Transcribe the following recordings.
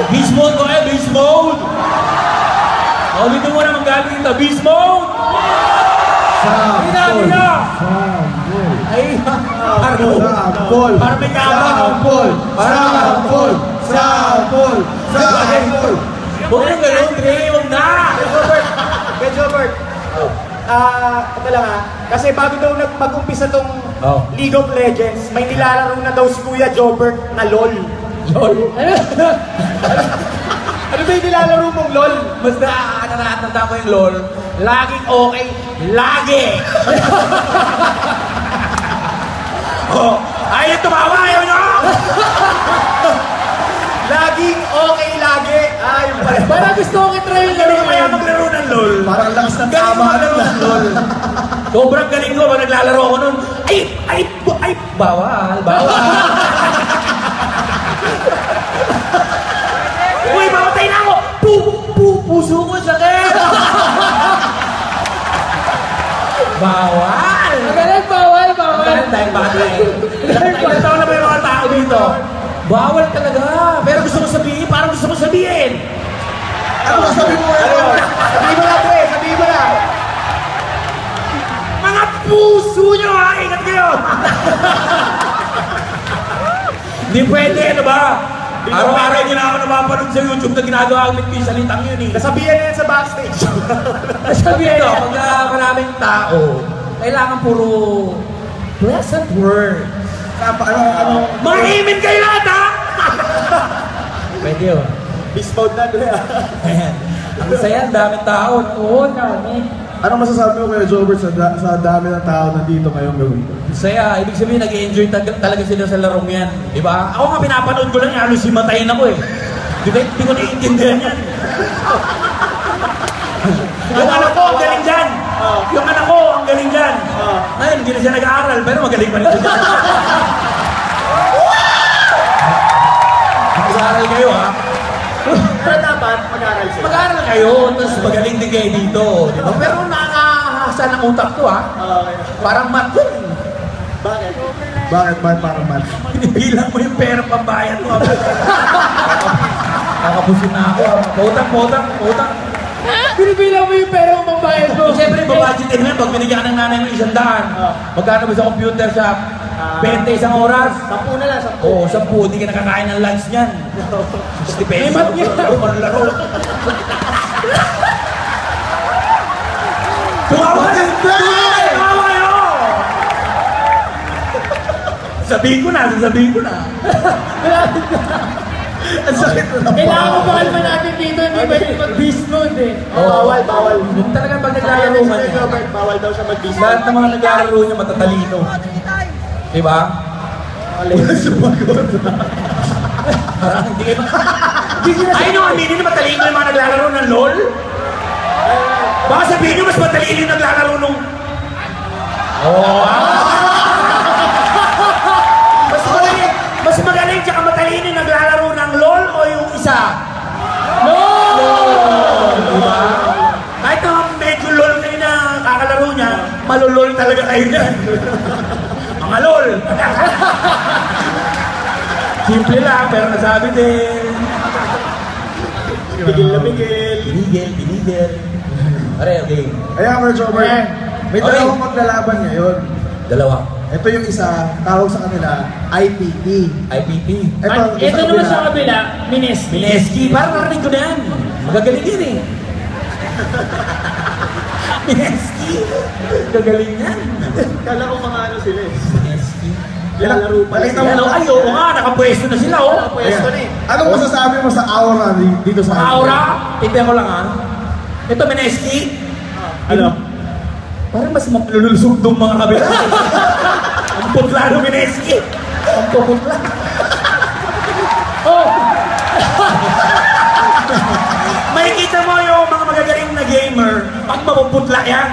Beast mode ko eh, beast mode! O, dito mo naman galing dito, beast mode! Sample! Ay, Sample! parang may kama. Sample! Sample! Sample! Sample! Huwag yung gano'n, Dre, huwag na! Kaya Jobert, ito lang kasi bago daw mag-umpisa tong League of Legends, may nilalaro na daw si Kuya Jobert na LOL. LOL? Ano ba yung nilalaro mong LOL? Mas nakatanda ko yung LOL. Laging okay. Lagi! Oh, ayaw tumawa, ayaw nyo! Laging okay lagi. Ayun pala. Parang gusto kong itry yung laro Kaya maglaro ng LOL. Parang lakas ng Galing tama maglaro ng LOL. Sobrang galing ko pag naglalaro ako nun. Ay! Bawal! Uy, mamatay na ako! Puso ko sakit! Bawal! Magaling, bawal! Magaling tayong bagay. Ilan taon na ba yung mga tao dito? Bawal talaga! Pero gusto ko sabihin, parang gusto ko sabihin! Ano sabi mo ngayon? Sabihin mo lang, pre. Sabihin mo lang. Mga puso nyo ha! Ingat kayo! Hindi pwede, ano ba? Araw-araw nyo na ako napapanood sa YouTube na ginagawa ang salitang yun eh. Nasabihan na yan sa backstage. Sabihin nyo, pag maraming tao, kailangan puro pleasant words. Ano? Mahimin kayo lahat ha! Pwede yun. Beast mode na, pre. Ayan. Ang saya, ang daming tao. Oo, dami. Anong masasabi mo Kuya Jobert sa dami ng tao nandito ngayong gawin? Saya, ibig sabihin nag-i-enjoy talaga sila sa larong yan. Di ba? Ako nga pinapanood ko lang, halos himatayin ako eh. Di ko naiintindihan yan. Yung anak ko, ang galing dyan. Yung anak ko, ang galing dyan. Ngayon, hindi na siya nag-aaral, pero magaling pa rin siya dyan. Mag-aaral kayo ha. Pero dapat mag-aaral sila. Mag-aaral kayo, tapos magaling din kayo dito. Di ba? Pero nakakahasa ng utak ko ha. Parang math yun. Bakit? Bakit parang man? Pinipilang mo yung pera pambayad mo. Kakapusin na ako. Potang. Pinipilang mo yung pera mong bayad mo. Siyempre, babudgetin mo yan. Pag binigyan ka ng nanay mo 100, magkano ba sa computer shop? 20 isang oras? 10 na lang, 10. Oo, 10. Hindi ka nakakain ng lunch niyan. 60 pesos. May mat niya. Laro. Tumawa ka! Tumawa kayo! Sasabihin ko na. Ang sakit na lang. Kailangan mo bakal pa natin dito, hindi ba yung mag-beast mode eh. Bawal. Yung talagang pag naglalaro man Kuya niya. Jobert, bawal daw siya mag-beast Lahat mode. ng mga naglalaro niya matatalino. Diba? Wala sumagot. Parang hindi kayo... Ay nyo, aminin na matalino yung mga naglalaro ng LOL? Baka sabihin nyo mas matalino yung naglalaro nung... Mas magaling tsaka matalino yung naglalaro ng LOL o yung isa? LOL! Diba? Kahit naman medyo LOL kayo na kakalaro niya, malulol talaga kayo yan. Mga LOL! Simple lang, pero nasabi din. Bigil na bigil. Pinigil. Pare, okay. Ayan Kuya Jobert, may Okay. dalawang maglalaban ngayon. Dalawa. Ito yung isa, tawag sa kanila, IPT. IPP. Ito naman sa kabila, Mineski. Mineski, parang narinig ko na yan. Magagaling yan eh. Mineski. Gagaling yan. Kala ko mga ano sila eh. Mineski. Lalaro pa Balita mo. sila. Ay, oo nga, nakapwesto na sila oh. Pwesto na eh. Anong masasabi mo sa aura dito sa Aura, tignan ko lang ha. Ito, Mineski. Ano? Parang mas malulusog ng mga kabila. Ang putla ng Mineski. Ang puputla. Oh! Makikita mo yung mga magagaling na gamer, pag mapuputla yan,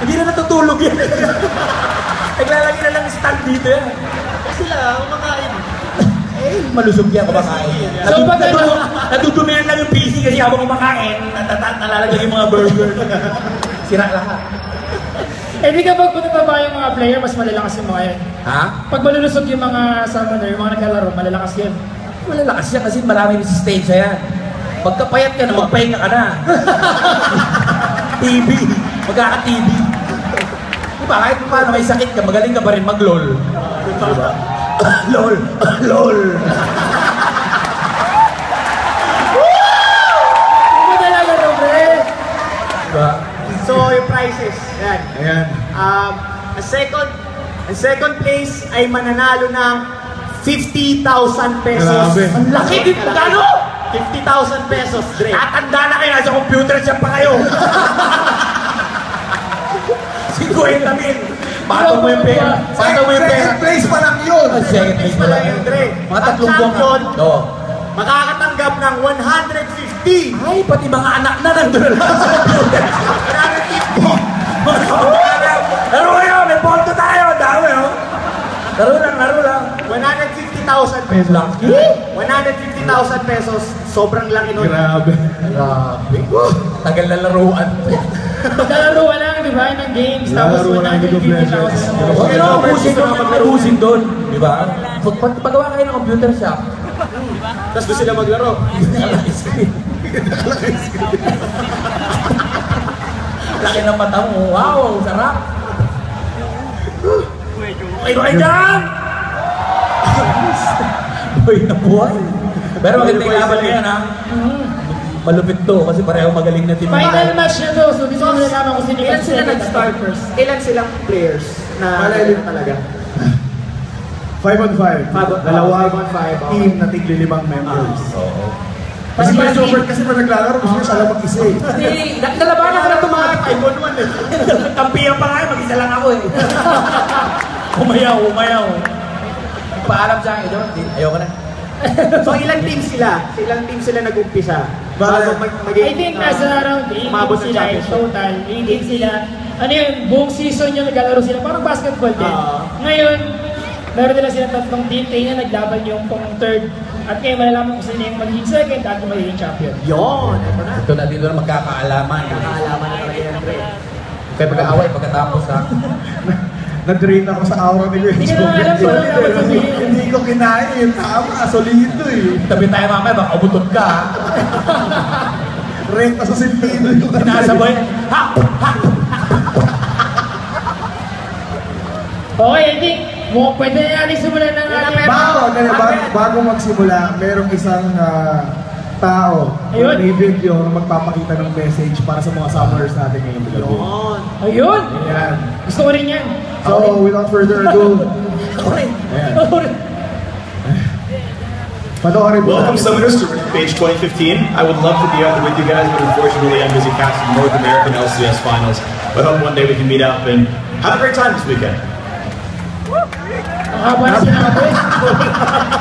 hindi na natutulog yan. Naglalagay na lang stand dito yan. Sila, kumakain. Eh, malusog yan kumakain. So, pag Natutumihan lang yung PC kasi habang kumakain, nalalagay yung mga burger. Sira lahat. Eh di kapag bumaba yung mga player, mas malalakas yung mga yan. Ha? Pag malulusog yung mga summoner, yung mga naglalaro, malalakas yan. Malalakas siya kasi marami resistensya yan. Pagkapayat ka na, magpahinga ka na. TV. Magkaka-TV. Diba, kahit paano may sakit ka, magaling ka pa rin mag-lol. Diba? LOL! LOL! Ano talaga to, pre? Diba? So, yung prizes. Yan. Ayan. Ang second place ay mananalo ng 50,000 pesos. Grabe. Ang laki din, magkano? 50,000 pesos, Dre. Tatanda na kayo, nasa computer shop pa kayo. 50 mil. Pato mo yung pera. Pato mo yung pera. Second place pa lang yun. Ah, second place Wala pala yung yun. Dre. Mga Ang tatlong buwan. champion, Oo. makakatanggap ng 150. Ay, pati mga anak na nandun na lang sa computer. 150. Laro kayo, may ponto tayo. Dami, oh. Laro lang. 150,000 pesos. Lucky. 150,000 pesos. Sobrang laki nun. Grabe. Grabe. Tagal na laruan. Maglalaro ka lang, di ba, ng games. Tapos Lalaro ka ng League of Legends. 150,000. Huwag nyo ubusin doon, mag-ubusin doon. Di ba? Pagawa kayo ng computer shop. Tapos doon sila maglaro. Laki ng mata mo. Wow, sarap. Okay ba kayo dyan? Buhay na buhay. Pero maganda yung laban na yan, ha? Malupit to kasi pareho magaling na team. Final match na to, so gusto mo nalaman kung sino Ilan yung sila second nag-start first? Ilan silang players na Malalim. talaga? 5 on 5. Dalawang 5 on 5, team na tigli-limang members. Oo. Kasi may Jobert kasi pag naglalaro, gusto niya siya lang mag-isa eh. Hindi, nalabanan ko na ito mga 5 on 1 eh. kampiyan pa nga eh, mag-isa lang ako eh. Umayaw. Paalam sa akin, ayoko na. So ilang team sila? Ilang team sila nag-umpisa? Bale, I think nasa around 8 umabot ng sila in championship. total. 8 sila. Ano yun, buong season yung naglalaro sila. Parang basketball din. Ngayon, meron nila sila tatlong team. Kaya naglaban yung pang third. At kaya malalaman kung sino yung magiging second at yung magiging champion. Yun! Ito na. Ito na dito na magkakaalaman. Nakakalaman na talaga yan, Dre. Kaya pag-aaway pagkatapos ha. Na-drain ako sa aura ni Kuya Hindi ko na alam kung ano dapat sabihin. Hindi ko kinaya yun. Tama, solido eh. Tabi tayo mamaya, baka umutot ka ha. Renta sa sentido yung Sinasabay. Ha! Okay, I think pwede na natin simulan ng ating... Bago magsimula, merong isang tao Ayun. may video na magpapakita ng message para sa mga summoners natin ngayong gabi. Yun. Ayun! Ayan. Gusto ko rin yan. So, without further ado, Correct. ayan. Panoorin mo Welcome, natin. Summoners, to Page 2015. I would love to be out there with you guys, but unfortunately, I'm busy casting North American LCS finals. But I hope one day we can meet up and have a great time this weekend. Ang haba na sinabi.